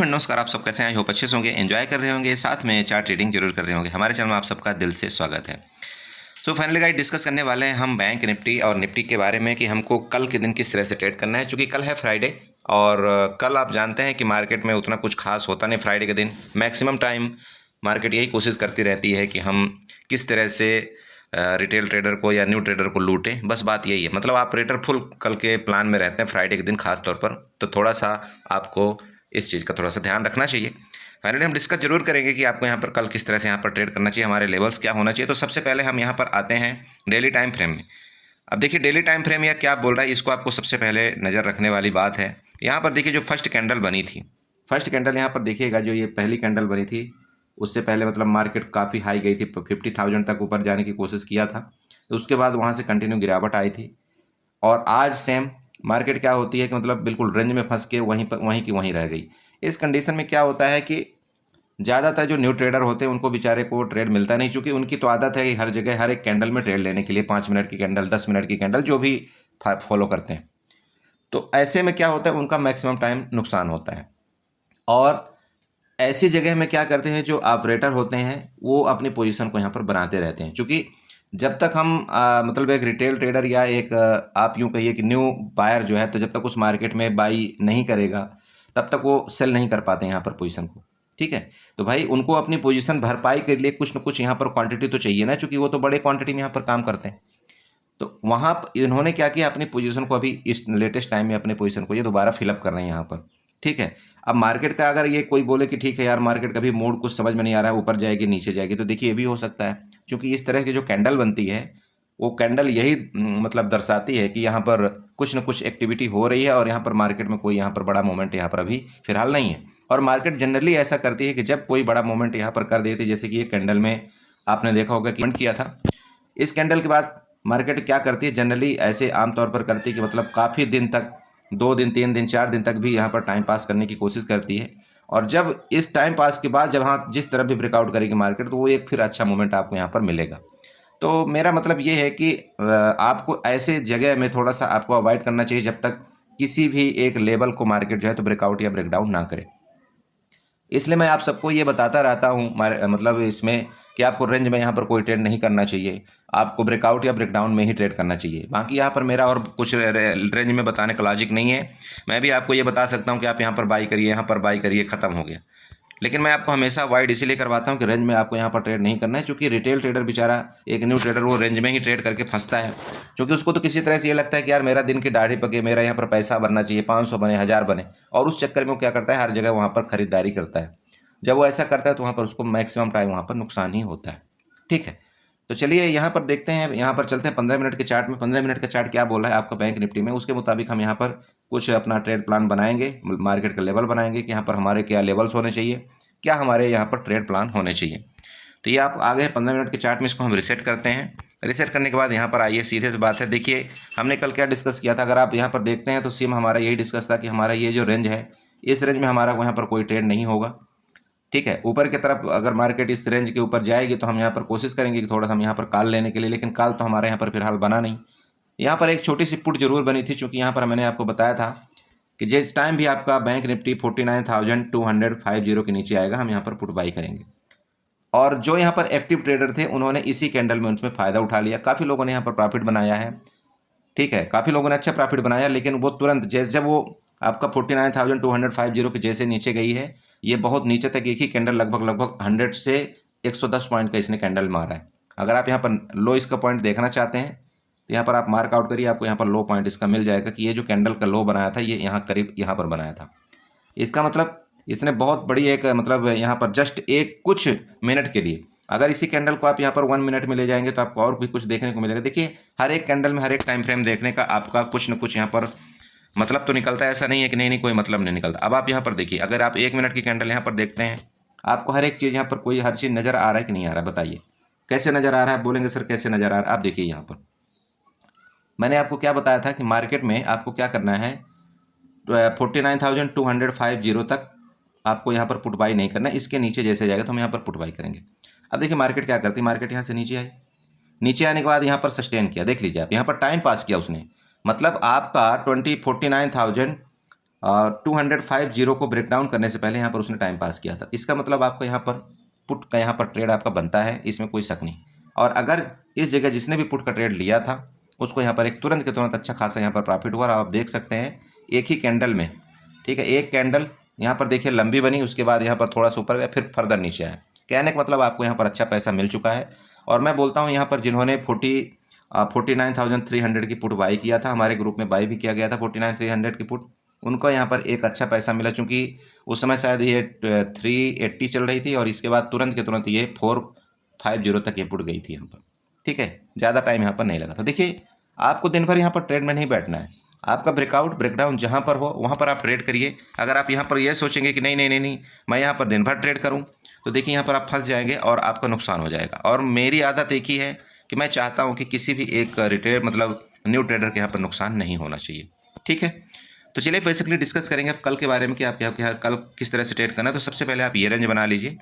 Friend नमस्कार। आप सब कैसे हैं? आई होप अच्छे से होंगे, एंजॉय कर रहे होंगे, साथ में चार्ट ट्रेडिंग जरूर कर रहे होंगे। हमारे चैनल में आप सबका दिल से स्वागत है। तो फाइनली गाइस डिस्कस करने वाले हैं हम बैंक निफ्टी और निफ्टी के बारे में कि हमको कल के दिन किस तरह से ट्रेड करना है। चूँकि कल है फ्राइडे और कल आप जानते हैं कि मार्केट में उतना कुछ खास होता नहीं। फ्राइडे के दिन मैक्सिमम टाइम मार्केट यही कोशिश करती रहती है कि हम किस तरह से रिटेल ट्रेडर को या न्यू ट्रेडर को लूटें। बस बात यही है, मतलब आप ट्रेडर फुल कल के प्लान में रहते हैं फ्राइडे के दिन खास तौर पर, तो थोड़ा सा आपको इस चीज़ का थोड़ा सा ध्यान रखना चाहिए। फाइनली हम डिस्कस जरूर करेंगे कि आपको यहाँ पर कल किस तरह से यहाँ पर ट्रेड करना चाहिए, हमारे लेवल्स क्या होना चाहिए। तो सबसे पहले हम यहाँ पर आते हैं डेली टाइम फ्रेम में। अब देखिए डेली टाइम फ्रेम या क्या बोल रहा है, इसको आपको सबसे पहले नज़र रखने वाली बात है। यहाँ पर देखिए जो फर्स्ट कैंडल बनी थी, फर्स्ट कैंडल यहाँ पर देखिएगा, जो ये पहली कैंडल बनी थी उससे पहले मतलब मार्केट काफ़ी हाई गई थी, 50,000 तक ऊपर जाने की कोशिश किया था। तो उसके बाद वहाँ से कंटिन्यू गिरावट आई थी और आज सेम मार्केट क्या होती है कि मतलब बिल्कुल रेंज में फंस के वहीं की वहीं रह गई। इस कंडीशन में क्या होता है कि ज़्यादातर जो न्यू ट्रेडर होते हैं उनको बेचारे को ट्रेड मिलता नहीं, क्योंकि उनकी तो आदत है कि हर जगह हर एक कैंडल में ट्रेड लेने के लिए 5 मिनट की कैंडल, 10 मिनट की कैंडल, जो भी फॉलो करते हैं। तो ऐसे में क्या होता है, उनका मैक्सिमम टाइम नुकसान होता है। और ऐसी जगह में क्या करते हैं, जो ऑपरेटर होते हैं वो अपनी पोजीशन को यहाँ पर बनाते रहते हैं। क्योंकि जब तक हम मतलब एक रिटेल ट्रेडर या एक आप यूँ कहिए कि न्यू बायर जो है, तो जब तक उस मार्केट में बाई नहीं करेगा तब तक वो सेल नहीं कर पाते यहाँ पर पोजीशन को। ठीक है, तो भाई उनको अपनी पोजीशन भरपाई के लिए कुछ न कुछ यहाँ पर क्वांटिटी तो चाहिए ना, क्योंकि वो तो बड़े क्वांटिटी में यहाँ पर काम करते हैं। तो वहाँ इन्होंने क्या किया, अपनी पोजीशन को अभी इस लेटेस्ट टाइम में अपनी पोजीशन को ये दोबारा फिलअप कर रहे हैं यहाँ पर। ठीक है, अब मार्केट का अगर ये कोई बोले कि ठीक है यार मार्केट का भी मोड कुछ समझ में नहीं आ रहा है, ऊपर जाएगी नीचे जाएगी, तो देखिए ये भी हो सकता है। क्योंकि इस तरह की जो कैंडल बनती है वो कैंडल यही मतलब दर्शाती है कि यहाँ पर कुछ न कुछ एक्टिविटी हो रही है और यहाँ पर मार्केट में कोई यहाँ पर बड़ा मोमेंट यहाँ पर अभी फिलहाल नहीं है। और मार्केट जनरली ऐसा करती है कि जब कोई बड़ा मोमेंट यहाँ पर कर देती है, जैसे कि ये कैंडल में आपने देखा होगा कि किया था, इस कैंडल के बाद मार्केट क्या करती है, जनरली ऐसे आमतौर पर करती है कि मतलब काफ़ी दिन तक, 2 दिन 3 दिन 4 दिन तक भी यहाँ पर टाइम पास करने की कोशिश करती है। और जब इस टाइम पास के बाद जब हाँ जिस तरफ भी ब्रेकआउट करेगी मार्केट, तो वो एक फिर अच्छा मोमेंट आपको यहाँ पर मिलेगा। तो मेरा मतलब ये है कि आपको ऐसे जगह में थोड़ा सा आपको अवॉइड करना चाहिए जब तक किसी भी एक लेवल को मार्केट जो है तो ब्रेकआउट या ब्रेकडाउन ना करे। इसलिए मैं आप सबको ये बताता रहता हूँ मतलब इसमें कि आपको रेंज में यहाँ पर कोई ट्रेड नहीं करना चाहिए, आपको ब्रेकआउट या ब्रेकडाउन में ही ट्रेड करना चाहिए। बाकी यहाँ पर मेरा और कुछ रेंज में बताने का लॉजिक नहीं है। मैं भी आपको ये बता सकता हूँ कि आप यहाँ पर बाई करिए, यहाँ पर बाई करिए, ख़त्म हो गया। लेकिन मैं आपको हमेशा वाइड इसीलिए करवाता हूँ कि रेंज में आपको यहाँ पर ट्रेड नहीं करना है, क्योंकि रिटेल ट्रेडर बेचारा, एक न्यू ट्रेडर, वो रेंज में ही ट्रेड करके फंसता है। क्योंकि उसको तो किसी तरह से ये लगता है कि यार मेरा दिन की दाढ़ी पके, मेरा यहाँ पर पैसा बनना चाहिए, 500 बने, 1000 बने, और उस चक्कर में वो क्या करता है, हर जगह वहाँ पर खरीदारी करता है। जब वो ऐसा करता है तो वहाँ पर उसको मैक्सिमम टाइम वहाँ पर नुकसान ही होता है। ठीक है, तो चलिए यहाँ पर देखते हैं, यहाँ पर चलते हैं 15 मिनट के चार्ट में। 15 मिनट का चार्ट क्या बोल रहा है आपका बैंक निफ्टी में, उसके मुताबिक हम यहाँ पर कुछ अपना ट्रेड प्लान बनाएंगे, मार्केट का लेवल बनाएंगे कि यहाँ पर हमारे क्या लेवल्स होने चाहिए, क्या हमारे यहाँ पर ट्रेड प्लान होने चाहिए। तो ये आप आ गए 15 मिनट के चार्ट में, इसको हम रिसेट करते हैं। रिसेट करने के बाद यहाँ पर आइए, सीधे से बात है। देखिए हमने कल क्या डिस्कस किया था, अगर आप यहाँ पर देखते हैं तो सेम हमारा यही डिस्कस था कि हमारा ये जो रेंज है, इस रेंज में हमारा यहाँ पर कोई ट्रेड नहीं होगा। ठीक है, ऊपर की तरफ अगर मार्केट इस रेंज के ऊपर जाएगी तो हम यहाँ पर कोशिश करेंगे कि थोड़ा सा हम यहाँ पर कॉल लेने के लिए, लेकिन कॉल तो हमारे यहाँ पर फिलहाल बना नहीं। यहाँ पर एक छोटी सी पुट जरूर बनी थी, चूँकि यहाँ पर मैंने आपको बताया था कि जिस टाइम भी आपका बैंक निफ्टी 49,250 के नीचे आएगा, हम यहाँ पर पुट बाई करेंगे। और जो यहाँ पर एक्टिव ट्रेडर थे उन्होंने इसी कैंडल में उसमें फ़ायदा उठा लिया, काफ़ी लोगों ने यहाँ पर प्रॉफिट बनाया है। ठीक है, काफ़ी लोगों ने अच्छा प्रॉफिट बनाया, लेकिन वो तुरंत जब वो आपका 49,250 के जैसे नीचे गई है, ये बहुत नीचे तक एक ही कैंडल लगभग 100 से 110 पॉइंट का इसने कैंडल मारा है। अगर आप यहाँ पर लो इसका पॉइंट देखना चाहते हैं तो यहाँ पर आप मार्क आउट करिए, आपको यहाँ पर लो पॉइंट इसका मिल जाएगा कि ये जो कैंडल का लो बनाया था ये यहाँ करीब यहाँ पर बनाया था। इसका मतलब इसने बहुत बड़ी एक मतलब यहाँ पर जस्ट एक कुछ मिनट के लिए, अगर इसी कैंडल को आप यहाँ पर 1 मिनट में ले जाएंगे तो आपको और भी कुछ देखने को मिलेगा। देखिए हर एक कैंडल में हर एक टाइम फ्रेम देखने का आपका कुछ न कुछ यहाँ पर मतलब तो निकलता है, ऐसा नहीं है कि नहीं कोई मतलब नहीं निकलता। अब आप यहाँ पर देखिए, अगर आप 1 मिनट की कैंडल यहाँ पर देखते हैं, आपको हर एक चीज़ यहाँ पर कोई हर चीज़ नज़र आ रहा है कि नहीं आ रहा है, बताइए कैसे नज़र आ रहा है। आप बोलेंगे सर कैसे नज़र आ रहा है, आप देखिए यहाँ पर मैंने आपको क्या बताया था कि मार्केट में आपको क्या करना है, 49,250 तक आपको यहाँ पर पुट बाई नहीं करना, इसके नीचे जैसे जाएगा तो हम यहाँ पर पुट बाई करेंगे। अब देखिए मार्केट क्या करती है, मार्केट यहाँ से नीचे आई, नीचे आने के बाद यहाँ पर सस्टेन किया, देख लीजिए आप यहाँ पर टाइम पास किया उसने, मतलब आपका 49,000 250 को ब्रेक डाउन करने से पहले यहाँ पर उसने टाइम पास किया था। इसका मतलब आपको यहाँ पर पुट का यहाँ पर ट्रेड आपका बनता है, इसमें कोई शक नहीं। और अगर इस जगह जिसने भी पुट का ट्रेड लिया था उसको यहाँ पर एक तुरंत के तुरंत अच्छा खासा यहाँ पर प्रॉफिट हुआ। आप देख सकते हैं एक ही कैंडल में, ठीक है, एक कैंडल यहाँ पर देखिए लंबी बनी, उसके बाद यहाँ पर थोड़ा सा ऊपर गया, फिर फर्दर नीचे आया। कहने का मतलब आपको यहाँ पर अच्छा पैसा मिल चुका है। और मैं बोलता हूँ यहाँ पर जिन्होंने 49,300 की पुट बाई किया था, हमारे ग्रुप में बाई भी किया गया था 49,300 की पुट, उनको यहाँ पर एक अच्छा पैसा मिला, चूँकि उस समय शायद ये 380 चल रही थी और इसके बाद तुरंत के तुरंत ये 450 तक ये पुट गई थी यहाँ पर, ठीक है, ज़्यादा टाइम यहाँ पर नहीं लगा। तो देखिए आपको दिन भर यहाँ पर ट्रेड में नहीं बैठना है, आपका ब्रेकआउट ब्रेकडाउन जहाँ पर हो वहाँ पर आप ट्रेड करिए। अगर आप यहाँ पर ये सोचेंगे कि नहीं नहीं नहीं नहीं मैं यहाँ पर दिन भर ट्रेड करूँ, तो देखिए यहाँ पर आप फंस जाएंगे और आपका नुकसान हो जाएगा। और मेरी आदत एक ही है कि मैं चाहता हूँ कि किसी भी एक रिटेल मतलब न्यू ट्रेडर के यहाँ पर नुकसान नहीं होना चाहिए, ठीक है। तो चलिए बेसिकली डिस्कस करेंगे अब कल के बारे में कि आप यहाँ कल किस तरह से ट्रेड करना है। तो सबसे पहले आप ये रेंज बना लीजिए,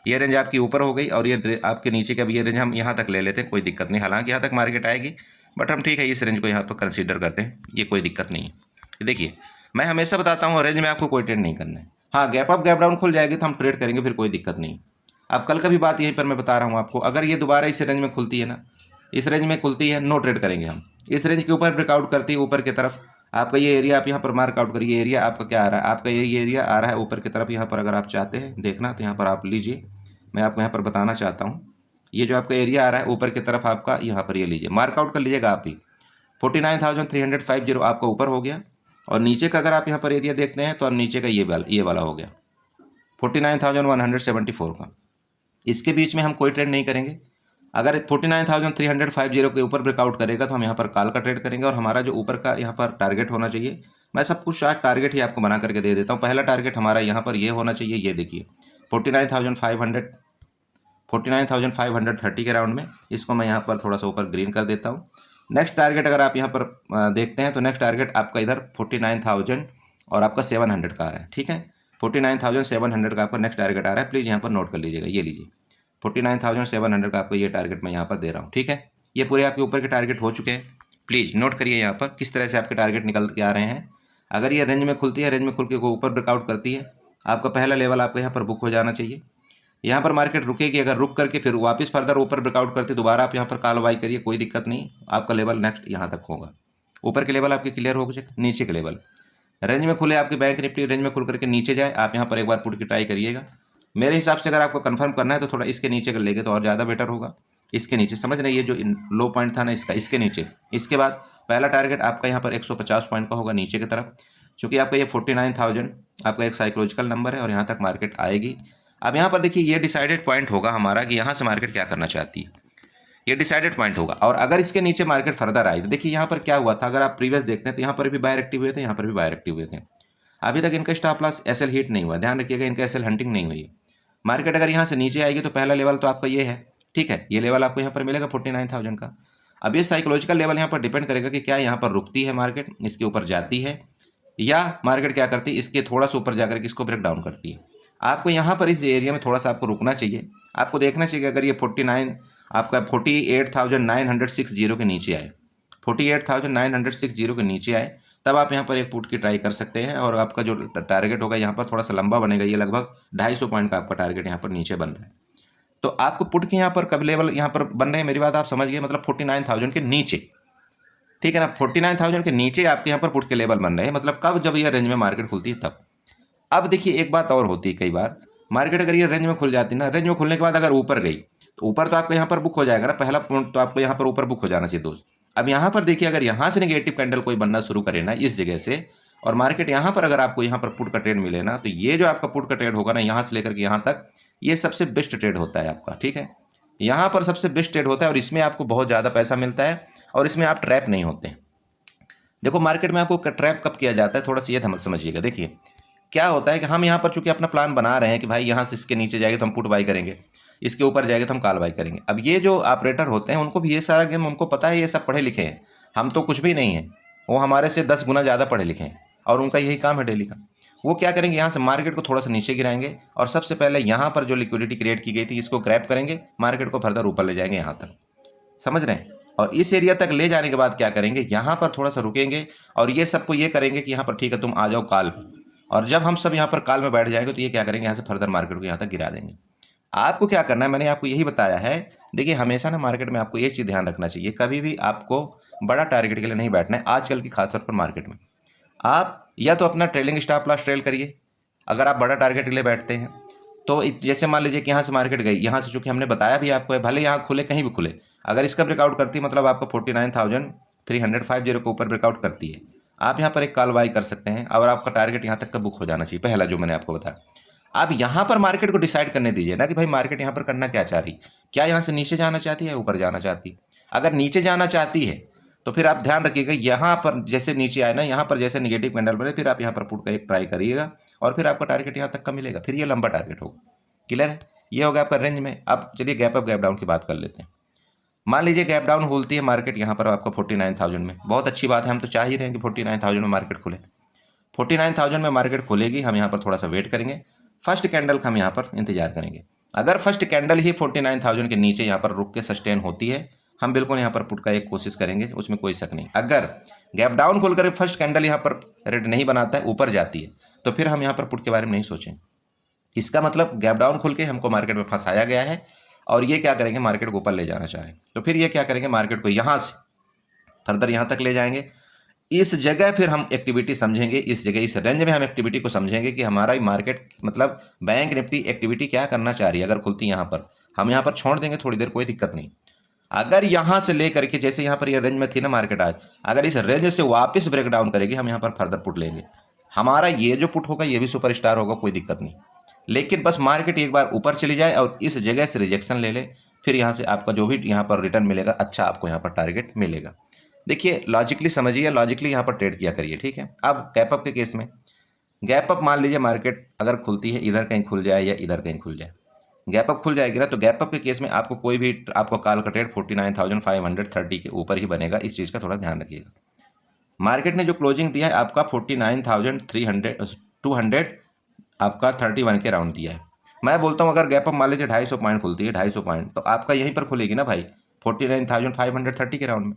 ये रेंज आपकी ऊपर हो गई और ये आपके नीचे का भी ये रेंज हम यहाँ तक ले लेते हैं, कोई दिक्कत नहीं। हालांकि यहाँ तक मार्केट आएगी बट हम ठीक है इस रेंज को यहाँ पर कंसीडर करते हैं, ये कोई दिक्कत नहीं है। देखिए मैं हमेशा बताता हूँ रेंज में आपको कोई ट्रेड नहीं करना है। हाँ गैप अप गैप डाउन खुल जाएगी तो हम ट्रेड करेंगे, फिर कोई दिक्कत नहीं। अब कल का भी बात यहीं पर मैं बता रहा हूँ आपको, अगर ये दोबारा इस रेंज में खुलती है ना, इस रेंज में खुलती है, नो ट्रेड करेंगे हम। इस रेंज के ऊपर ब्रेकआउट करती है ऊपर की तरफ, आपका ये एरिया आप यहाँ पर मार्क आउट करिए, एरिया आपका क्या आ रहा है, आपका ये एरिया आ रहा है ऊपर की तरफ। यहाँ पर अगर आप चाहते हैं देखना तो यहाँ पर आप लीजिए, मैं आपको यहाँ पर बताना चाहता हूँ, ये जो आपका एरिया आ रहा है ऊपर की तरफ आपका, यहाँ पर ये लीजिए, मार्क आउट कर लीजिएगा आप ही। 49,350 आपका ऊपर हो गया और नीचे का अगर आप यहाँ पर एरिया देखते हैं तो अब नीचे का ये वाला हो गया 49,174 का। इसके बीच में हम कोई ट्रेड नहीं करेंगे। अगर 49,350 के ऊपर ब्रेकआउट करेगा तो हम यहाँ पर कॉल का ट्रेड करेंगे और हमारा जो ऊपर का यहाँ पर टारगेट होना चाहिए, मैं सब कुछ शायद टारगेट ही आपको बना करके दे देता हूँ। पहला टारगेट हमारा यहाँ पर ये होना चाहिए, ये देखिए 49,530 के राउंड में, इसको मैं यहाँ पर थोड़ा सा ऊपर ग्रीन कर देता हूँ। नेक्स्ट टारगेट अगर आप यहाँ पर देखते हैं तो नेक्स्ट टारगेट आपका इधर 49,000 और आपका 700 का आ रहा है, ठीक है, 49,700 का आपका नेक्स्ट टारगेट आ रहा है। प्लीज़ यहाँ पर नोट कर लीजिएगा, ये लीजिए 49,700 का आपको ये टारगेट मैं यहाँ पर दे रहा हूँ, ठीक है। ये पूरे आपके ऊपर के टारगेट हो चुके हैं, प्लीज़ नोट करिए यहाँ पर किस तरह से आपके टारगेट निकल के आ रहे हैं। अगर ये रेंज में खुलती है, रेंज में खुल के ऊपर ब्रेकआउट करती है, आपका पहला लेवल आपको यहाँ पर बुक हो जाना चाहिए। यहाँ पर मार्केट रुकेगी, अगर रुक करके फिर वापस फर्दर ऊपर ब्रेकआउट करती दोबारा आप यहाँ पर कॉल बाई करिए, कोई दिक्कत नहीं, आपका लेवल नेक्स्ट यहाँ तक होगा। ऊपर के लेवल आपके क्लियर हो गए, नीचे के लेवल रेंज में खुले आपके बैंक निफ्टी रेंज में खुल करके नीचे जाए, आप यहाँ पर एक बार पुट की ट्राई करिएगा। मेरे हिसाब से अगर आपको कंफर्म करना है तो थोड़ा इसके नीचे कर लेंगे तो और ज़्यादा बेटर होगा। इसके नीचे समझ रहे, ये जो लो पॉइंट था ना इसका, इसके नीचे, इसके बाद पहला टारगेट आपका यहाँ पर 150 पॉइंट का होगा नीचे की तरफ, क्योंकि आपका ये 49,000 आपका एक साइकोलॉजिकल नंबर है और यहाँ तक मार्केट आएगी। अब यहाँ पर देखिए ये डिसाइडेड पॉइंट होगा हमारा कि यहाँ से मार्केट क्या करना चाहती है, ये डिसाइडेड पॉइंट होगा। और अगर इसके नीचे मार्केट फर्दर आई तो देखिए यहाँ पर क्या हुआ था, अगर आप प्रीवियस देखते हैं तो यहाँ पर भी बायर एक्टिव हुए थे, यहाँ पर भी बायर एक्टिव हुए थे। अभी तक इनका स्टॉप लॉस एसएल हिट नहीं हुआ, ध्यान रखिएगा, इनका एसएल हंटिंग नहीं हुई। मार्केट अगर यहाँ से नीचे आएगी तो पहला लेवल तो आपका ये है, ठीक है, ये लेवल आपको यहाँ पर मिलेगा 49,000 का। अब ये साइकोलॉजिकल लेवल यहाँ पर डिपेंड करेगा कि क्या यहाँ पर रुकती है मार्केट, इसके ऊपर जाती है, या मार्केट क्या करती है इसके थोड़ा सा ऊपर जाकर के इसको ब्रेक डाउन करती है। आपको यहाँ पर इस एरिया में थोड़ा सा आपको रुकना चाहिए, आपको देखना चाहिए अगर ये 48,960 के नीचे आए, 48,960 के नीचे आए, तब आप यहाँ पर एक पुट की ट्राई कर सकते हैं। और आपका जो टारगेट होगा यहाँ पर थोड़ा सा लंबा बनेगा, ये लगभग 250 पॉइंट का आपका टारगेट यहाँ पर नीचे बन रहा है। तो आपको पुट के यहाँ पर कब लेवल यहाँ पर बन रहे हैं, मेरी बात आप समझ गए, मतलब 49,000 के नीचे, ठीक है ना, 49,000 के नीचे आपके यहाँ पर पुट के लेवल बन रहे हैं, मतलब कब, जब यह रेंज में मार्केट खुलती है तब। अब देखिए एक बात और होती है, कई बार मार्केट अगर ये रेंज में खुल जाती है ना, रेंज में खुलने के बाद अगर ऊपर गई तो ऊपर तो आपको यहाँ पर बुक हो जाएगा ना, पहला पॉइंट तो आपको यहाँ पर ऊपर बुक हो जाना चाहिए दोस्त। अब यहाँ पर देखिए अगर यहाँ से नेगेटिव कैंडल कोई बनना शुरू करे ना इस जगह से, और मार्केट यहाँ पर अगर आपको यहाँ पर पुट का ट्रेड मिले ना, तो ये जो आपका पुट का ट्रेड होगा ना यहाँ से लेकर के यहाँ तक, ये सबसे बेस्ट ट्रेड होता है आपका, ठीक है, यहाँ पर सबसे बेस्ट ट्रेड होता है और इसमें आपको बहुत ज़्यादा पैसा मिलता है और इसमें आप ट्रैप नहीं होते। देखो मार्केट में आपको ट्रैप कब किया जाता है, थोड़ा सा ये समझिएगा। देखिए क्या होता है कि हम यहाँ पर चूंकि अपना प्लान बना रहे हैं कि भाई यहाँ से इसके नीचे जाएगा तो हम पुट बाई करेंगे, इसके ऊपर जाएगा तो हम कॉल बाई करेंगे। अब ये जो ऑपरेटर होते हैं उनको भी ये सारा गेम उनको पता है, ये सब पढ़े लिखे हैं, हम तो कुछ भी नहीं है, वो हमारे से 10 गुना ज़्यादा पढ़े लिखे हैं और उनका यही काम है डेली का। वो क्या करेंगे, यहाँ से मार्केट को थोड़ा सा नीचे गिराएंगे और सबसे पहले यहाँ पर जो लिक्विडिटी क्रिएट की गई थी इसको ग्रैब करेंगे, मार्केट को फर्दर ऊपर ले जाएंगे यहाँ तक, समझ रहे हैं। और इस एरिया तक ले जाने के बाद क्या करेंगे, यहाँ पर थोड़ा सा रुकेंगे और ये सबको ये करेंगे कि यहाँ पर ठीक है तुम आ जाओ कॉल, और जब हम सब यहाँ पर कॉल में बैठ जाएंगे तो ये क्या करेंगे, यहाँ से फर्दर मार्केट को यहाँ तक गिरा देंगे। आपको क्या करना है, मैंने आपको यही बताया है। देखिए हमेशा ना मार्केट में आपको ये चीज़ ध्यान रखना चाहिए, कभी भी आपको बड़ा टारगेट के लिए नहीं बैठना है। आजकल की खासतौर पर मार्केट में आप या तो अपना ट्रेलिंग स्टॉप लॉस ट्रेल करिए, अगर आप बड़ा टारगेट के लिए बैठते हैं तो जैसे मान लीजिए कि यहाँ से मार्केट गई, यहाँ से चूंकि हमने बताया भी आपको है, भले यहाँ खुले कहीं भी खुले, अगर इसका ब्रेकआउट करती है मतलब आपको 49,350 के ऊपर ब्रेकआउट करती है, आप यहाँ पर एक कॉल बाई कर सकते हैं और आपका टारगेट यहाँ तक का बुक हो जाना चाहिए, पहला जो मैंने आपको बताया। आप यहाँ पर मार्केट को डिसाइड करने दीजिए ना कि भाई मार्केट यहाँ पर करना क्या चाह रही, क्या यहाँ से नीचे जाना चाहती है, ऊपर जाना चाहती। अगर नीचे जाना चाहती है तो फिर आप ध्यान रखिएगा, यहाँ पर जैसे नीचे आए ना, यहाँ पर जैसे निगेटिव कैंडल बने, फिर आप यहाँ पर पुट का एक ट्राई करिएगा और फिर आपका टारगेट यहाँ तक का मिलेगा, फिर ये लंबा टारगेट होगा। क्लियर है, ये होगा आपका रेंज में। अब चलिए गैप अप गैप डाउन की बात कर लेते हैं। मान लीजिए गैप डाउन खोलती है मार्केट यहाँ पर आपका 49,000 में, बहुत अच्छी बात है, हम तो चाह ही रहे हैं कि 49,000 में मार्केट खुले। 49,000 में मार्केट खुलेगी, हम यहाँ पर थोड़ा सा वेट करेंगे, फर्स्ट कैंडल का हम यहाँ पर इंतजार करेंगे। अगर फर्स्ट कैंडल ही 49,000 के नीचे यहाँ पर रुक के सस्टेन होती है, हम बिल्कुल यहाँ पर पुट का एक कोशिश करेंगे, उसमें कोई शक नहीं। अगर गैप डाउन खोलकर फर्स्ट कैंडल यहाँ पर रेड नहीं बनाता है, ऊपर जाती है, तो फिर हम यहाँ पर पुट के बारे में नहीं सोचें। इसका मतलब गैप डाउन खुल के हमको मार्केट में फंसाया गया है और ये क्या करेंगे, मार्केट को ऊपर ले जाना चाहें, तो फिर ये क्या करेंगे, मार्केट को यहाँ से फर्दर यहाँ तक ले जाएंगे। इस जगह फिर हम एक्टिविटी समझेंगे, इस जगह इस रेंज में हम एक्टिविटी को समझेंगे कि हमारा मार्केट मतलब बैंक निफ्टी एक्टिविटी क्या करना चाह रही है। अगर खुलती यहाँ पर, हम यहाँ पर छोड़ देंगे थोड़ी देर, कोई दिक्कत नहीं। अगर यहाँ से लेकर के जैसे यहाँ पर ये रेंज में थी ना मार्केट आज, अगर इस रेंज से वापस ब्रेक डाउन करेगी, हम यहाँ पर फर्दर पुट लेंगे। हमारा ये जो पुट होगा ये भी सुपर स्टार होगा, कोई दिक्कत नहीं। लेकिन बस मार्केट एक बार ऊपर चली जाए और इस जगह से रिजेक्शन ले ले, फिर यहाँ से आपका जो भी यहाँ पर रिटर्न मिलेगा, अच्छा आपको यहाँ पर टारगेट मिलेगा। देखिए लॉजिकली समझिए, लॉजिकली यहाँ पर ट्रेड किया करिए, ठीक है। अब गैप अप के केस में, गैप अप मान लीजिए मार्केट अगर खुलती है इधर कहीं खुल जाए या इधर कहीं खुल जाए, गैप अप खुल जाएगी ना, तो गैप अप के केस में आपको कोई भी आपको कॉल का ट्रेड 49,530 के ऊपर ही बनेगा, इस चीज़ का थोड़ा ध्यान रखिएगा। मार्केट ने जो क्लोजिंग दिया है आपका 49,200 आपका 31 के राउंड दिया है। मैं बोलता हूँ अगर गैप अप मान लीजिए 250 पॉइंट खुलती है, 250 पॉइंट, तो आपका यहीं पर खुलेगी ना भाई 49,530 के राउंड में।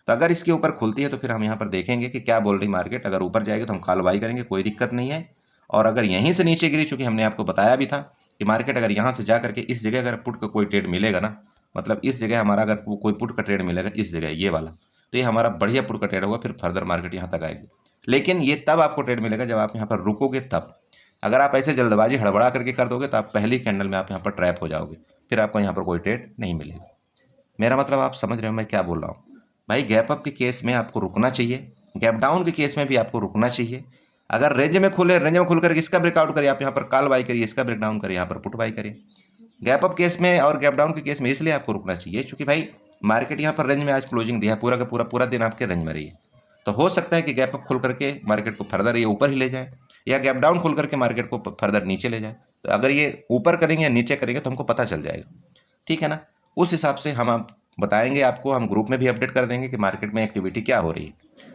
तो अगर इसके ऊपर खुलती है तो फिर हम यहाँ पर देखेंगे कि क्या बोल रही मार्केट, अगर ऊपर जाएगी तो हम कॉल बाई करेंगे, कोई दिक्कत नहीं है। और अगर यहीं से नीचे गिरी, चूंकि हमने आपको बताया भी था कि मार्केट अगर यहाँ से जा करके इस जगह अगर पुट का कोई ट्रेड मिलेगा ना, मतलब इस जगह हमारा अगर कोई पुट का ट्रेड मिलेगा इस जगह ये वाला, तो ये हमारा बढ़िया पुट का ट्रेड होगा, फिर फर्दर मार्केट यहाँ तक आएगी। लेकिन ये तब आपको ट्रेड मिलेगा जब आप यहाँ पर रुकोगे तब। अगर आप ऐसे जल्दबाजी हड़बड़ा करके कर दोगे तो आप पहली कैंडल में आप यहाँ पर ट्रैप हो जाओगे, फिर आपको यहाँ पर कोई ट्रेड नहीं मिलेगा। मेरा मतलब आप समझ रहे हो मैं क्या बोल रहा हूँ भाई। गैप अप के केस में आपको रुकना चाहिए, गैप डाउन के केस में भी आपको रुकना चाहिए। अगर रेंज में खुले, रेंज में खुलकर इसका ब्रेकआउट करिए, आप यहाँ पर कॉल बाई करिए, इसका ब्रेक डाउन करिए, यहाँ पर पुट बाई करिए। गैप अप केस में और गैप डाउन के केस में इसलिए आपको रुकना चाहिए क्योंकि भाई मार्केट यहाँ पर रेंज में आज क्लोजिंग दिया, पूरा का पूरा दिन आपके रेंज में रही है, तो हो सकता है कि गैप अप खुल करके मार्केट को फर्दर ये ऊपर ही ले जाए या गैप डाउन खुल करके मार्केट को फर्दर नीचे ले जाए। तो अगर ये ऊपर करेंगे या नीचे करेंगे तो हमको पता चल जाएगा, ठीक है ना। उस हिसाब से हम आप बताएंगे आपको, हम ग्रुप में भी अपडेट कर देंगे कि मार्केट में एक्टिविटी क्या हो रही है,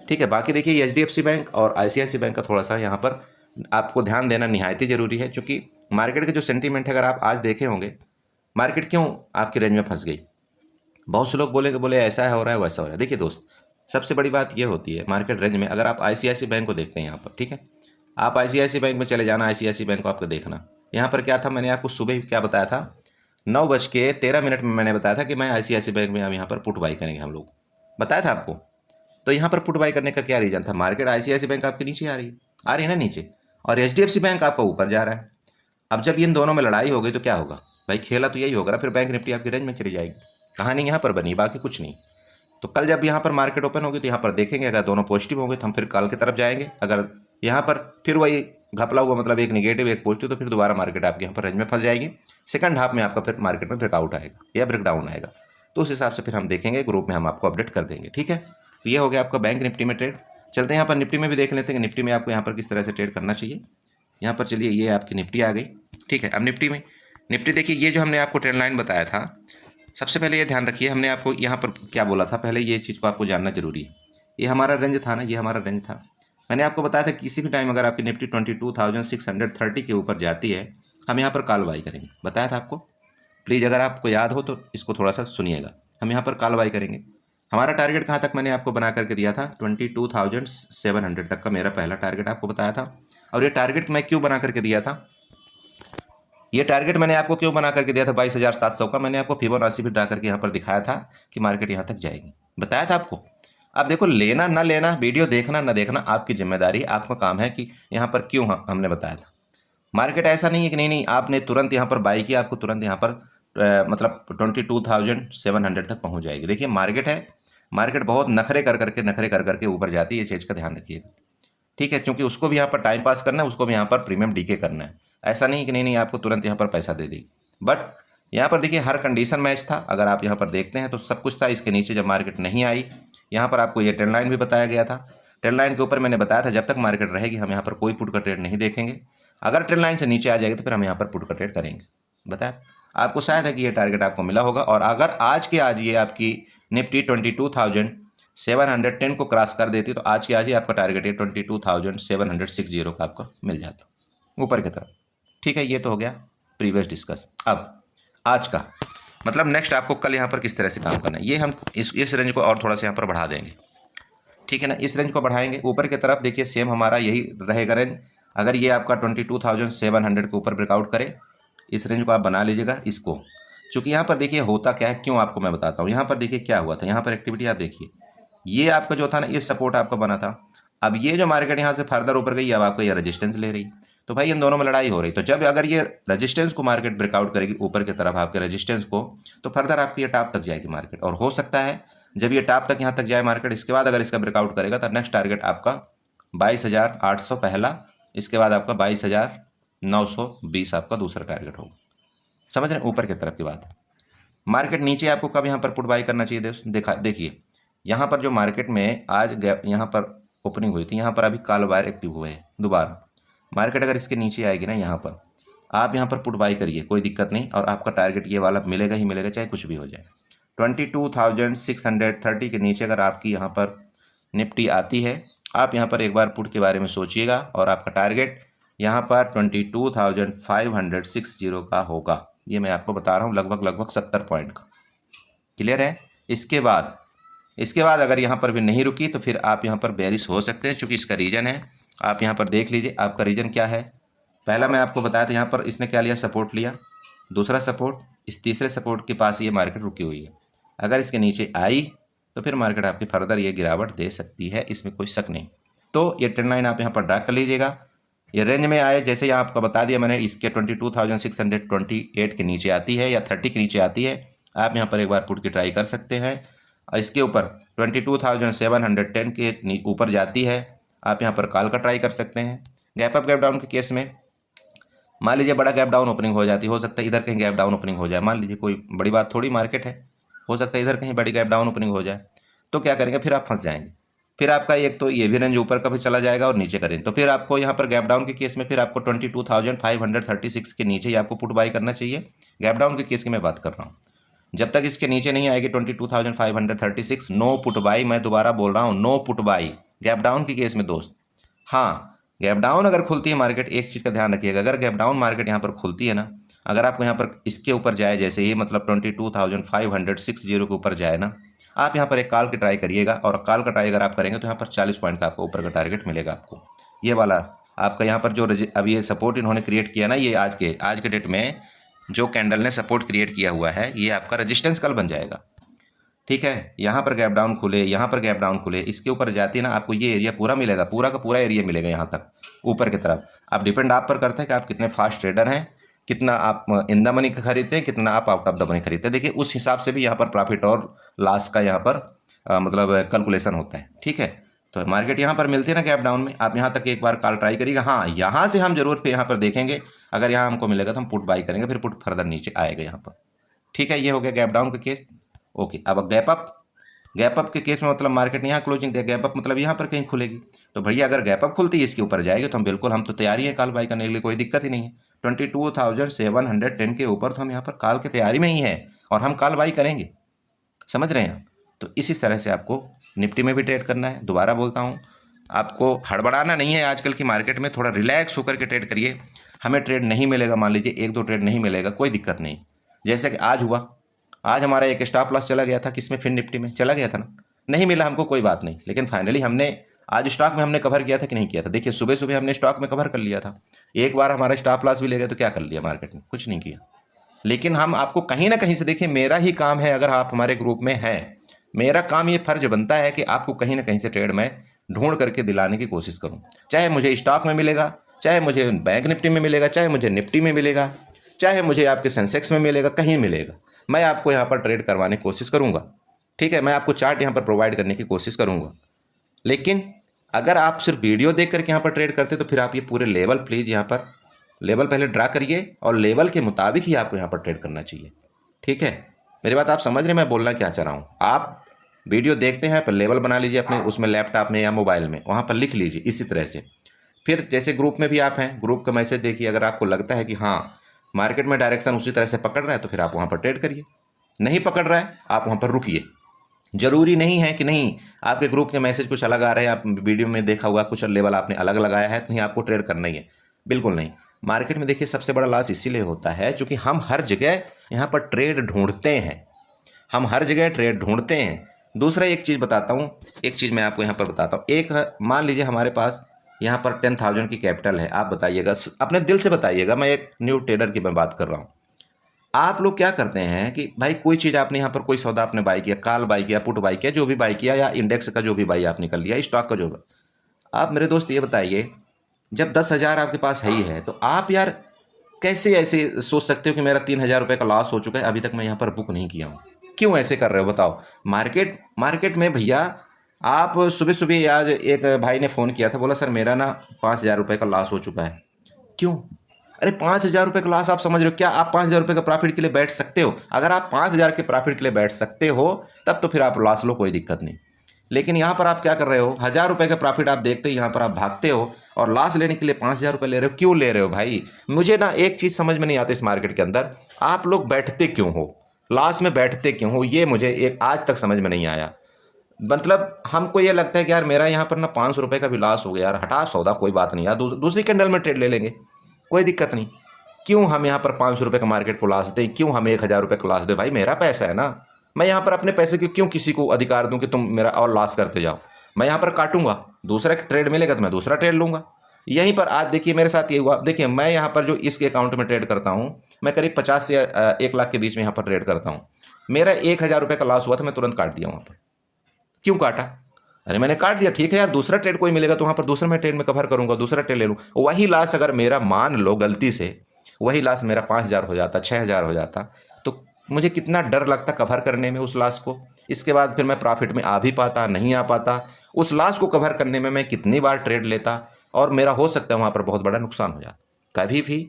ठीक है। बाकी देखिए HDFC बैंक और ICICI बैंक का थोड़ा सा यहाँ पर आपको ध्यान देना निहायत ही जरूरी है, क्योंकि मार्केट के जो सेंटीमेंट है अगर आप आज देखे होंगे, मार्केट क्यों आपकी रेंज में फंस गई। बहुत से लोग बोले ऐसा है हो रहा है वैसा हो रहा है। देखिए दोस्त, सबसे बड़ी बात ये होती है मार्केट रेंज में, अगर आप ICICI बैंक को देखते हैं यहाँ पर, ठीक है, आप ICICI बैंक में चले जाना, ICICI बैंक को आपको देखना। यहाँ पर क्या था, मैंने आपको सुबह क्या बताया था, 9:13 में मैंने बताया था कि मैं ICICI बैंक में अब यहाँ पर पुट बाई करेंगे हम लोग, बताया था आपको। तो यहाँ पर पुट बाई करने का क्या रीज़न था, मार्केट ICICI बैंक आपके नीचे आ रही है ना नीचे, और HDFC बैंक आपका ऊपर जा रहा है। अब जब इन दोनों में लड़ाई हो गई तो क्या होगा भाई, खेला तो यही होगा ना, फिर बैंक निफ्टी आपकी रेंज में चली जाएगी। कहानी यहाँ पर बनी, बाकी कुछ नहीं। तो कल जब यहाँ पर मार्केट ओपन होगी तो यहाँ पर देखेंगे, अगर दोनों पॉजिटिव होंगे तो हम फिर कल की तरफ जाएंगे, अगर यहाँ पर फिर वही घपला हुआ मतलब एक निगेटिव एक पॉजिटिव, तो फिर दोबारा मार्केट आपके यहाँ पर रेंज में फंस जाएगी। सेकंड हाफ में आपका फिर मार्केट में ब्रेकआउट आएगा या ब्रेक डाउन आएगा, तो उस हिसाब से फिर हम देखेंगे, ग्रुप में हम आपको अपडेट कर देंगे, ठीक है। तो ये हो गया आपका बैंक निफ्टी में ट्रेड। चलते हैं यहाँ पर निफ्टी में भी देख लेते हैं कि निफ्टी में आपको यहाँ पर किस तरह से ट्रेड करना चाहिए। यहाँ पर चलिए, ये आपकी निफ्टी आ गई, ठीक है। अब निफ्टी देखिए, ये जो हमने आपको ट्रेंड लाइन बताया था, सबसे पहले ये ध्यान रखिए, हमने आपको यहाँ पर क्या बोला था, पहले ये चीज़ को आपको जानना जरूरी है। ये हमारा रेंज था ना, ये हमारा रेंज था। मैंने आपको बताया था किसी भी टाइम अगर आपकी निफ्टी 22,630 के ऊपर जाती है, हम यहाँ पर कॉल बाई करेंगे, बताया था आपको। प्लीज़ अगर आपको याद हो तो इसको थोड़ा सा सुनिएगा, हम यहाँ पर कॉल बाई करेंगे। हमारा टारगेट कहाँ तक मैंने आपको बना करके दिया था, 22,700 तक का मेरा पहला टारगेट आपको बताया था। और ये टारगेट मैं क्यों बना करके दिया था, ये टारगेट मैंने आपको क्यों बना करके दिया था 22,700 का, मैंने आपको फिबोनाची भी ड्रा करके यहाँ पर दिखाया था कि मार्केट यहाँ तक जाएगी, बताया था आपको। अब देखो, लेना ना लेना, वीडियो देखना ना देखना आपकी जिम्मेदारी, आपका काम है कि यहाँ पर क्यों हमने बताया था। मार्केट ऐसा नहीं है कि नहीं आपने तुरंत यहाँ पर बाई किया, आपको तुरंत यहाँ पर मतलब 22,700 तक पहुँच जाएगी। देखिए मार्केट है, मार्केट बहुत नखरे कर करके ऊपर जाती है, ये चीज़ का ध्यान रखिएगा, ठीक है। क्योंकि उसको भी यहाँ पर टाइम पास करना है, उसको भी यहाँ पर प्रीमियम डीके करना है। ऐसा नहीं कि नहीं आपको तुरंत यहाँ पर पैसा दे दी। बट यहाँ पर देखिए हर कंडीशन मैच था। अगर आप यहाँ पर देखते हैं तो सब कुछ था। इसके नीचे जब मार्केट नहीं आई, यहाँ पर आपको ये ट्रेंड लाइन भी बताया गया था। ट्रेंड लाइन के ऊपर मैंने बताया था जब तक मार्केट रहेगी हम यहाँ पर कोई पुट का ट्रेड नहीं देखेंगे। अगर ट्रेंड लाइन से नीचे आ जाएगी तो फिर हम यहाँ पर पुट का ट्रेड करेंगे। बताया आपको, शायद है कि ये टारगेट आपको मिला होगा। और अगर आज के आज ये आपकी निफ्टी 22,710 को क्रॉस कर देती तो आज के आज ही आपका टारगेट ये 22,760 का आपका मिल जाता ऊपर की तरफ, ठीक है। ये तो हो गया प्रीवियस डिस्कस। अब आज का मतलब नेक्स्ट आपको कल यहाँ पर किस तरह से काम करना है, ये हम इस रेंज को और थोड़ा सा यहाँ पर बढ़ा देंगे, ठीक है ना। इस रेंज को बढ़ाएंगे ऊपर की तरफ। देखिए सेम हमारा यही रहेगा रेंज। अगर ये आपका 22,700 के ऊपर ब्रेकआउट करे, इस रेंज को आप बना लीजिएगा इसको। चूँकि यहाँ पर देखिए होता क्या है, क्यों आपको मैं बताता हूँ। यहाँ पर देखिए क्या हुआ था, यहाँ पर एक्टिविटी आप देखिए, ये आपका जो था ना, ये सपोर्ट आपका बना था। अब ये जो मार्केट यहाँ से फर्दर ऊपर गई, अब आपको ये रेजिस्टेंस ले रही, तो भाई इन दोनों में लड़ाई हो रही। तो जब अगर ये रेजिस्टेंस को मार्केट ब्रेकआउट करेगी ऊपर की तरफ आपके रेजिस्टेंस को, तो फर्दर आपकी ये टॉप तक जाएगी मार्केट। और हो सकता है जब ये टॉप तक यहाँ तक जाए मार्केट, इसके बाद अगर इसका ब्रेकआउट करेगा तो नेक्स्ट टारगेट आपका 22,800 पहला, इसके बाद आपका 22,920 आपका दूसरा टारगेट होगा। समझ रहे हैं, ऊपर की तरफ की बात है। मार्केट नीचे आपको कब यहाँ पर पुट बाई करना चाहिए, देखिए यहाँ पर जो मार्केट में आज गैप यहाँ पर ओपनिंग हुई थी, यहाँ पर अभी काल वायर एक्टिव हुए हैं दोबारा। मार्केट अगर इसके नीचे आएगी ना, यहाँ पर आप यहाँ पर पुट बाई करिए, कोई दिक्कत नहीं। और आपका टारगेट ये वाला मिलेगा ही मिलेगा, चाहे कुछ भी हो जाए। 22,630 के नीचे अगर आपकी यहाँ पर निफ्टी आती है, आप यहाँ पर एक बार पुट के बारे में सोचिएगा। और आपका टारगेट यहाँ पर 22,560 का होगा। ये मैं आपको बता रहा हूँ, लगभग 70 पॉइंट का। क्लियर है। इसके बाद अगर यहाँ पर भी नहीं रुकी तो फिर आप यहाँ पर बेरिश हो सकते हैं, क्योंकि इसका रीज़न है। आप यहाँ पर देख लीजिए आपका रीज़न क्या है। पहला मैं आपको बताया था, यहाँ पर इसने क्या लिया, सपोर्ट लिया। दूसरा सपोर्ट, इस तीसरे सपोर्ट के पास ये मार्केट रुकी हुई है। अगर इसके नीचे आई तो फिर मार्केट आपकी फर्दर ये गिरावट दे सकती है, इसमें कोई शक नहीं। तो ये ट्रेंड लाइन आप यहाँ पर ड्रा कर लीजिएगा। ये रेंज में आए, जैसे यहाँ आपको बता दिया मैंने, इसके 22,628 के नीचे आती है या 30 के नीचे आती है, आप यहाँ पर एक बार पुट की ट्राई कर सकते हैं। और इसके ऊपर 22,710 के ऊपर जाती है, आप यहाँ पर कॉल का ट्राई कर सकते हैं। गैप अप गैप डाउन के केस में मान लीजिए बड़ा गैप डाउन ओपनिंग हो जाती, हो सकता है इधर कहीं गैप डाउन ओपनिंग हो जाए, मान लीजिए कोई बड़ी बात थोड़ी, मार्केट है, हो सकता है इधर कहीं बड़ी गैप डाउन ओपनिंग हो जाए, तो क्या करेंगे, फिर आप फंस जाएंगे। फिर आपका एक तो ये भी रेंज ऊपर का भी चला जाएगा और नीचे का रेंज, तो फिर आपको यहाँ पर गैप डाउन के केस में फिर आपको 22,536 के नीचे ही आपको पुट बाई करना चाहिए। गैप डाउन के केस की मैं बात कर रहा हूँ। जब तक इसके नीचे नहीं आएगी 22,536, नो पुट बाई। मैं दोबारा बोल रहा हूँ, know put by gap down के केस में दोस्त। हाँ, गैप डाउन अगर खुलती है मार्केट, एक चीज़ का ध्यान रखिएगा, अगर गैप डाउन मार्केट यहाँ पर खुलती है ना, अगर आपको यहाँ पर इसके ऊपर जाए, जैसे ही मतलब 22,560 के ऊपर जाए ना, आप यहाँ पर एक कॉल की ट्राई करिएगा। और कॉल का ट्राई अगर आप करेंगे तो यहाँ पर 40 पॉइंट का आपको ऊपर का टारगेट मिलेगा आपको। ये वाला आपका यहाँ पर जो अब ये सपोर्ट इन्होंने क्रिएट किया ना, ये आज के डेट में जो कैंडल ने सपोर्ट क्रिएट किया हुआ है, ये आपका रजिस्टेंस कल बन जाएगा। ठीक है, यहाँ पर गैप डाउन खुले, यहाँ पर गैप डाउन खुले, इसके ऊपर जाती है ना, आपको ये एरिया पूरा मिलेगा, पूरा का पूरा एरिया मिलेगा यहाँ तक ऊपर की तरफ। अब डिपेंड आप पर करता है कि आप कितने फास्ट ट्रेडर हैं, कितना आप इन द मनी खरीदते हैं, कितना आप आउट ऑफ द मनी खरीदते हैं। देखिए उस हिसाब से भी यहाँ पर प्रॉफिट और लॉस का यहाँ पर मतलब कैलकुलेशन होता है। ठीक है, तो मार्केट यहाँ पर मिलती है ना गैप डाउन में, आप यहाँ तक एक बार कॉल ट्राई करिएगा। हाँ, यहाँ से हम जरूर फिर यहाँ पर देखेंगे, अगर यहाँ हमको मिलेगा तो हम पुट बाई करेंगे, फिर पुट फर्दर नीचे आएगा यहाँ पर। ठीक है, ये हो गया गैप डाउन का केस। ओके, अब गैप अप के केस में मतलब मार्केट ने यहाँ क्लोजिंग दिया, गैप अप मतलब यहाँ पर कहीं खुलेगी, तो भैया अगर गैप अप खुलती है इसके ऊपर जाएगी तो हम तो तैयारी है कॉल बाई करने के लिए, कोई दिक्कत ही नहीं है। 22,710 के ऊपर तो हम यहाँ पर कॉल की तैयारी में ही है और हम कॉल बाई करेंगे। समझ रहे हैं आप? तो इसी तरह से आपको निफ्टी में भी ट्रेड करना है। दोबारा बोलता हूँ, आपको हड़बड़ाना नहीं है। आजकल की मार्केट में थोड़ा रिलैक्स होकर के ट्रेड करिए। हमें ट्रेड नहीं मिलेगा, मान लीजिए 1-2 ट्रेड नहीं मिलेगा, कोई दिक्कत नहीं। जैसे कि आज हुआ, आज हमारा एक स्टॉप लॉस चला गया था, किसमें, फिर निफ्टी में चला गया था ना। नहीं मिला हमको कोई बात नहीं, लेकिन फाइनली हमने आज स्टॉक में हमने कवर किया था कि नहीं किया था। देखिए सुबह सुबह हमने स्टॉक में कवर कर लिया था, एक बार हमारा स्टॉप लॉस भी ले गए तो क्या कर लिया मार्केट में, कुछ नहीं किया। लेकिन हम आपको कहीं ना कहीं से, देखिए मेरा ही काम है, अगर आप हमारे ग्रुप में हैं, मेरा काम ये फर्ज बनता है कि आपको कहीं ना कहीं से ट्रेड में ढूंढ करके दिलाने की कोशिश करूं। चाहे मुझे स्टॉक में मिलेगा, चाहे मुझे बैंक निफ्टी में मिलेगा, चाहे मुझे निफ्टी में मिलेगा, चाहे मुझे आपके सेंसेक्स में मिलेगा, कहीं मिलेगा, मैं आपको यहाँ पर ट्रेड करवाने की कोशिश करूँगा। ठीक है, मैं आपको चार्ट यहाँ पर प्रोवाइड करने की कोशिश करूँगा। लेकिन अगर आप सिर्फ वीडियो देख करके यहाँ पर ट्रेड करते तो फिर आप ये पूरे लेवल प्लीज़ यहाँ पर लेवल पहले ड्रा करिए और लेवल के मुताबिक ही आपको यहाँ पर ट्रेड करना चाहिए। ठीक है, मेरी बात आप समझ रहे, मैं बोलना क्या चाह रहा हूँ। आप वीडियो देखते हैं पर लेवल बना लीजिए अपने उसमें लैपटॉप में या मोबाइल में, वहाँ पर लिख लीजिए इसी तरह से। फिर जैसे ग्रुप में भी आप हैं, ग्रुप का मैसेज देखिए, अगर आपको लगता है कि हाँ मार्केट में डायरेक्शन उसी तरह से पकड़ रहा है तो फिर आप वहाँ पर ट्रेड करिए। नहीं पकड़ रहा है आप वहाँ पर रुकिए। जरूरी नहीं है कि नहीं आपके ग्रुप के मैसेज कुछ अलग आ रहे हैं, आप वीडियो में देखा हुआ कुछ लेवल आपने अलग लगाया है तो नहीं आपको ट्रेड करना ही है, बिल्कुल नहीं। मार्केट में देखिए सबसे बड़ा लॉस इसीलिए होता है क्योंकि हम हर जगह यहाँ पर ट्रेड ढूंढते हैं, हम हर जगह ट्रेड ढूंढते हैं। दूसरा एक चीज़ बताता हूँ, एक चीज़ मैं आपको यहाँ पर बताता हूँ। एक मान लीजिए हमारे पास यहाँ पर 10,000 की कैपिटल है, आप बताइएगा, अपने दिल से बताइएगा, मैं एक न्यू ट्रेडर की मैं बात कर रहा हूँ। आप लोग क्या करते हैं कि भाई कोई चीज़ आपने यहाँ पर कोई सौदा आपने बाई किया, कॉल बाई किया, पुट बाई किया, जो भी बाई किया, या इंडेक्स का जो भी बाई आपने कर लिया, स्टॉक का जो भी, आप मेरे दोस्त ये बताइए जब 10,000 आपके पास है ही है तो आप यार कैसे ऐसे सोच सकते हो कि मेरा 3,000 रुपये का लॉस हो चुका है, अभी तक मैं यहाँ पर बुक नहीं किया हूँ, क्यों ऐसे कर रहे हो बताओ। मार्केट में भैया आप सुबह सुबह आज एक भाई ने फ़ोन किया था, बोला सर मेरा ना 5,000 रुपये का लॉस हो चुका है। क्यों? अरे 5,000 रुपये का लॉस आप समझ रहे हो क्या? आप 5,000 रुपये का प्रॉफिट के लिए बैठ सकते हो? अगर आप 5,000 के प्रॉफिट के लिए बैठ सकते हो तब तो फिर आप लॉस लो, कोई दिक्कत नहीं। लेकिन यहाँ पर आप क्या कर रहे हो, 1,000 रुपये का प्रॉफिट आप देखते ही यहाँ पर आप भागते हो और लॉस लेने के लिए 5,000 रुपये ले रहे हो। क्यों ले रहे हो भाई? मुझे ना एक चीज़ समझ में नहीं आती इस मार्केट के अंदर, आप लोग बैठते क्यों हो, लॉस में बैठते क्यों हो, ये मुझे एक आज तक समझ में नहीं आया। मतलब हमको ये लगता है कि यार मेरा यहाँ पर ना 500 रुपये का भी लॉस हो गया यार, हटा सौदा, कोई बात नहीं यार, दूसरी कैंडल में ट्रेड ले लेंगे, कोई दिक्कत नहीं। क्यों हम यहाँ पर 500 रुपये का मार्केट को लॉस दें, क्यों हम 1,000 रुपये का लॉस दें? भाई मेरा पैसा है ना, मैं यहाँ पर अपने पैसे के क्यों किसी को अधिकार दूं कि तुम मेरा और लॉस करते जाओ। मैं यहाँ पर काटूंगा, दूसरा ट्रेड मिलेगा तो मैं दूसरा ट्रेड लूंगा। यहीं पर आज देखिए मेरे साथ ये हुआ, देखिए मैं यहाँ पर जो इसके अकाउंट में ट्रेड करता हूँ, मैं करीब 50 से 1 लाख के बीच में यहाँ पर ट्रेड करता हूँ। मेरा 1,000 रुपये का लॉस हुआ था, मैं तुरंत काट दिया वहाँ पर। क्यों काटा? अरे मैंने काट दिया, ठीक है यार, दूसरा ट्रेड कोई मिलेगा तो वहाँ पर दूसरा मैं ट्रेड में कवर करूँगा, दूसरा ट्रेड ले लूँ। वही लॉस अगर मेरा मान लो गलती से वही लॉस मेरा 5,000 हो जाता, 6,000 हो जाता, तो मुझे कितना डर लगता कवर करने में उस लॉस को। इसके बाद फिर मैं प्रॉफिट में आ भी पाता, नहीं आ पाता, उस लॉस को कवर करने में मैं कितनी बार ट्रेड लेता और मेरा हो सकता है वहाँ पर बहुत बड़ा नुकसान हो जाता। कभी भी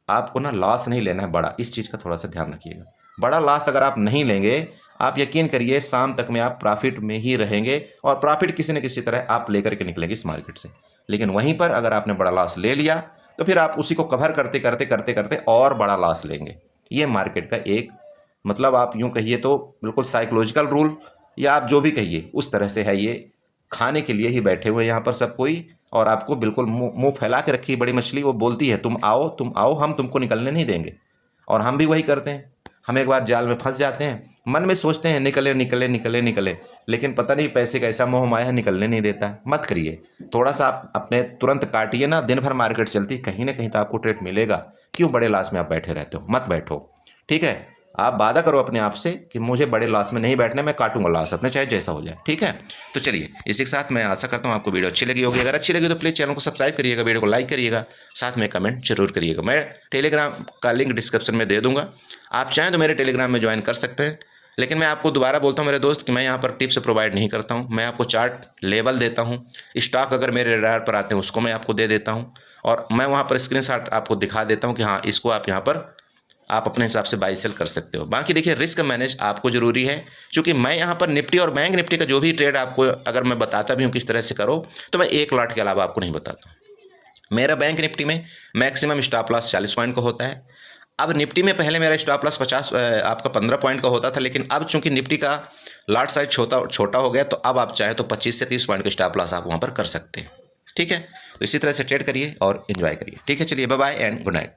आपको ना लॉस नहीं लेना है बड़ा, इस चीज़ का थोड़ा सा ध्यान रखिएगा। बड़ा लॉस अगर आप नहीं लेंगे, आप यकीन करिए शाम तक में आप प्रॉफिट में ही रहेंगे और प्रॉफिट किसी न किसी तरह आप लेकर के निकलेंगे इस मार्केट से। लेकिन वहीं पर अगर आपने बड़ा लॉस ले लिया तो फिर आप उसी को कवर करते करते करते करते और बड़ा लॉस लेंगे। ये मार्केट का एक मतलब आप यूं कहिए तो बिल्कुल साइकोलॉजिकल रूल, या आप जो भी कहिए उस तरह से है। ये खाने के लिए ही बैठे हुए यहाँ पर सब कोई, और आपको बिल्कुल मुंह फैला के रखी बड़ी मछली, वो बोलती है तुम आओ, हम तुमको निकलने नहीं देंगे। और हम भी वही करते हैं, हम एक बार जाल में फंस जाते हैं, मन में सोचते हैं निकले निकले निकले निकले, लेकिन पता नहीं पैसे का ऐसा मोह माया है, निकलने नहीं देता। मत करिए, थोड़ा सा आप अपने तुरंत काटिए ना, दिन भर मार्केट चलती, कहीं ना कहीं तो आपको ट्रेड मिलेगा। क्यों बड़े लॉस में आप बैठे रहते हो? मत बैठो, ठीक है। आप वादा करो अपने आप से कि मुझे बड़े लॉस में नहीं बैठना, मैं काटूंगा लॉस अपने, चाहे जैसा हो जाए, ठीक है। तो चलिए, इसी के साथ मैं आशा करता हूँ आपको वीडियो अच्छी लगी होगी। अगर अच्छी लगी तो प्लीज़ चैनल को सब्सक्राइब करिएगा, वीडियो को लाइक करिएगा, साथ में कमेंट जरूर करिएगा। मैं टेलीग्राम का लिंक डिस्क्रिप्शन में दे दूंगा, आप चाहें तो मेरे टेलीग्राम में ज्वाइन कर सकते हैं। लेकिन मैं आपको दोबारा बोलता हूँ मेरे दोस्त कि मैं यहाँ पर टिप्स प्रोवाइड नहीं करता हूँ, मैं आपको चार्ट लेवल देता हूँ, स्टॉक अगर मेरे रडार पर आते हैं उसको मैं आपको दे देता हूँ, और मैं वहाँ पर स्क्रीनशॉट आपको दिखा देता हूँ कि हाँ इसको आप यहाँ पर आप अपने हिसाब से बाई सेल कर सकते हो। बाकी देखिए रिस्क मैनेज आपको ज़रूरी है, क्योंकि मैं यहाँ पर निफ्टी और बैंक निफ्टी का जो भी ट्रेड आपको अगर मैं बताता भी हूँ किस तरह से करो, तो मैं 1 लॉट के अलावा आपको नहीं बताता। मेरा बैंक निफ्टी में मैक्सिमम स्टॉप लॉस 40 पॉइंट का होता है। अब निफ्टी में पहले मेरा स्टॉप लॉस 15 पॉइंट का होता था, लेकिन अब चूंकि निफ्टी का लॉट साइज छोटा हो गया, तो अब आप चाहें तो 25 से 30 पॉइंट का स्टॉप लॉस आप वहाँ पर कर सकते हैं, ठीक है। तो इसी तरह से ट्रेड करिए और एंजॉय करिए, ठीक है। चलिए bye bye and good night.